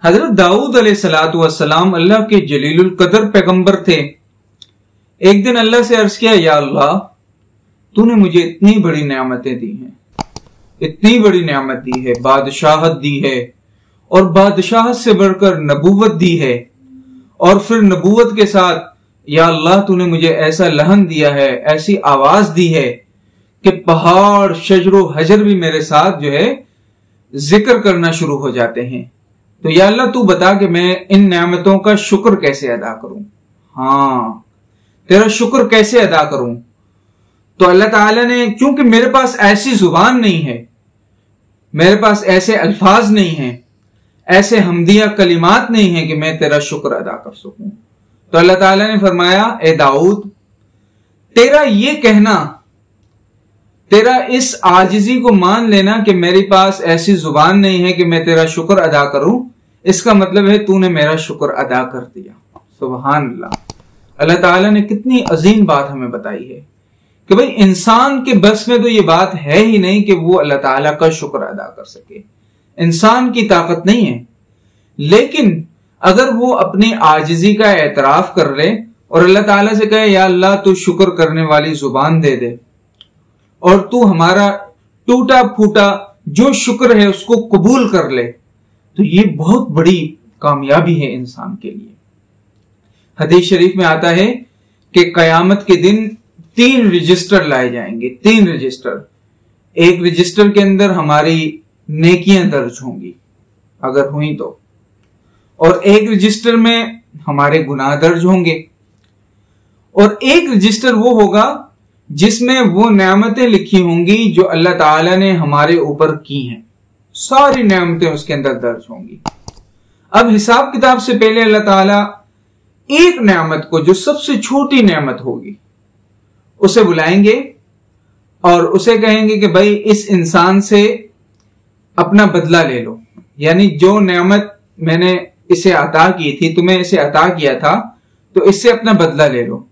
حضرت داؤد علیہ السلام اللہ کے جلیل القدر پیغمبر تھے۔ ایک دن اللہ سے عرض کیا، یا اللہ تو نے مجھے اتنی بڑی نعمتیں دی ہیں، اتنی بڑی نعمت دی ہے، بادشاہت دی ہے، اور بادشاہت سے بڑھ کر نبوت دی ہے، اور پھر نبوت کے ساتھ یا اللہ تو نے مجھے ایسا لہن دیا ہے، ایسی آواز دی ہے کہ پہاڑ شجر و حجر بھی میرے ساتھ جو ہے ذکر کرنا شروع ہو جاتے ہیں۔ تو یا اللہ تو بتا کہ میں ان نعمتوں کا شکر کیسے ادا کروں، تیرا شکر کیسے ادا کروں؟ تو اللہ تعالیٰ نے، کیونکہ میرے پاس ایسی زبان نہیں ہے، میرے پاس ایسے الفاظ نہیں ہیں، ایسے حمدیہ کلمات نہیں ہیں کہ میں تیرا شکر ادا کر سکوں، تو اللہ تعالیٰ نے فرمایا، اے داؤد تیرا یہ کہنا، تیرا اس عاجزی کو مان لینا کہ میرے پاس ایسی زبان نہیں ہے کہ میں تیرا شکر ادا کروں، اس کا مطلب ہے تو نے میرا شکر ادا کر دیا۔ سبحان اللہ، اللہ تعالیٰ نے کتنی عظیم بات ہمیں بتائی ہے کہ بھئی انسان کے بس میں تو یہ بات ہے ہی نہیں کہ وہ اللہ تعالیٰ کا شکر ادا کر سکے، انسان کی طاقت نہیں ہے، لیکن اگر وہ اپنی عاجزی کا اعتراف کر لے اور اللہ تعالیٰ سے کہے، یا اللہ تو شکر کرنے والی زبان دے دے، اور تو ہمارا ٹوٹا پھوٹا جو شکر ہے اس کو قبول کر لے، تو یہ بہت بڑی کامیابی ہے انسان کے لیے۔ حدیث شریف میں آتا ہے کہ قیامت کے دن 3 رجسٹر لائے جائیں گے، 3 رجسٹر۔ ایک رجسٹر کے اندر ہماری نیکیاں درج ہوں گی اگر ہوئیں تو، اور ایک رجسٹر میں ہمارے گناہ درج ہوں گے، اور ایک رجسٹر وہ ہوگا جس میں وہ نعمتیں لکھی ہوں گی جو اللہ تعالیٰ نے ہمارے اوپر کی ہیں، ساری نعمتیں اس کے اندر درج ہوں گی۔ اب حساب کتاب سے پہلے اللہ تعالیٰ ایک نعمت کو، جو سب سے چھوٹی نعمت ہوگی، اسے بلائیں گے اور اسے کہیں گے کہ بھائی اس انسان سے اپنا بدلہ لے لو، یعنی جو نعمت میں نے اسے عطا کی تھی، تمہیں اسے عطا کیا تھا، تو اس سے اپنا بدلہ لے لو۔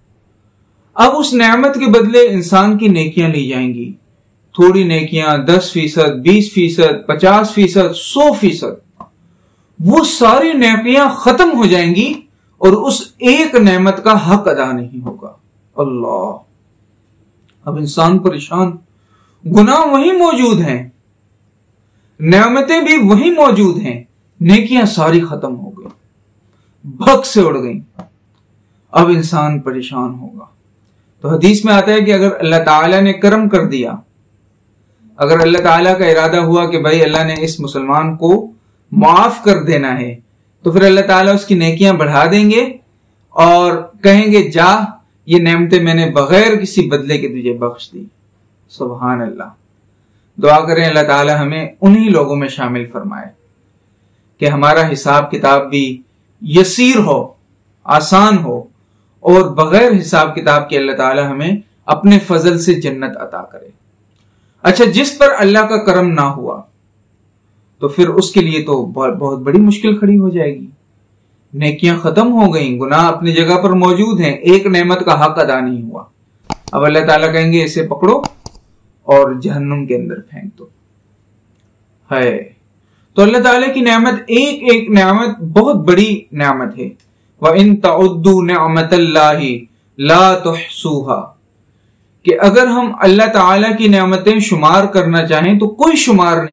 اب اس نعمت کے بدلے انسان کی نیکیاں لی جائیں گی، تھوڑی نیکیاں 10%، 20%، 50%، 100%، وہ ساری نیکیاں ختم ہو جائیں گی اور اس ایک نعمت کا حق ادا نہیں ہوگا۔ اللہ، اب انسان پریشان، گناہ وہی موجود ہیں، نعمتیں بھی وہی موجود ہیں، نیکیاں ساری ختم ہو گئی، بھگ سے اڑ گئیں، اب انسان پریشان ہوگا۔ تو حدیث میں آتا ہے کہ اگر اللہ تعالیٰ نے کرم کر دیا، اگر اللہ تعالیٰ کا ارادہ ہوا کہ بھائی اللہ نے اس مسلمان کو معاف کر دینا ہے، تو پھر اللہ تعالیٰ اس کی نیکیاں بڑھا دیں گے اور کہیں گے، جا یہ نعمتیں میں نے بغیر کسی بدلے کے تجھے بخش دی۔ سبحان اللہ، دعا کریں اللہ تعالیٰ ہمیں انہی لوگوں میں شامل فرمائے کہ ہمارا حساب کتاب بھی یسیر ہو، آسان ہو، اور بغیر حساب کتاب کے اللہ تعالیٰ ہمیں اپنے فضل سے جنت عطا کرے۔ اچھا، جس پر اللہ کا کرم نہ ہوا تو پھر اس کے لیے تو بہت بڑی مشکل کھڑی ہو جائے گی، نیکیاں ختم ہو گئیں، گناہ اپنی جگہ پر موجود ہیں، ایک نعمت کا حق ادا نہیں ہوا، اب اللہ تعالیٰ کہیں گے اسے پکڑو اور جہنم کے اندر پھینک دو۔ ہے تو اللہ تعالیٰ کی نعمت، ایک ایک نعمت بہت بڑی نعمت ہے۔ وَإِن تَعُدُّوا نِعْمَةَ اللَّهِ لَا تُحْصُوهَا، کہ اگر ہم اللہ تعالیٰ کی نعمتیں شمار کرنا چاہیں تو کوئی شمار نہیں۔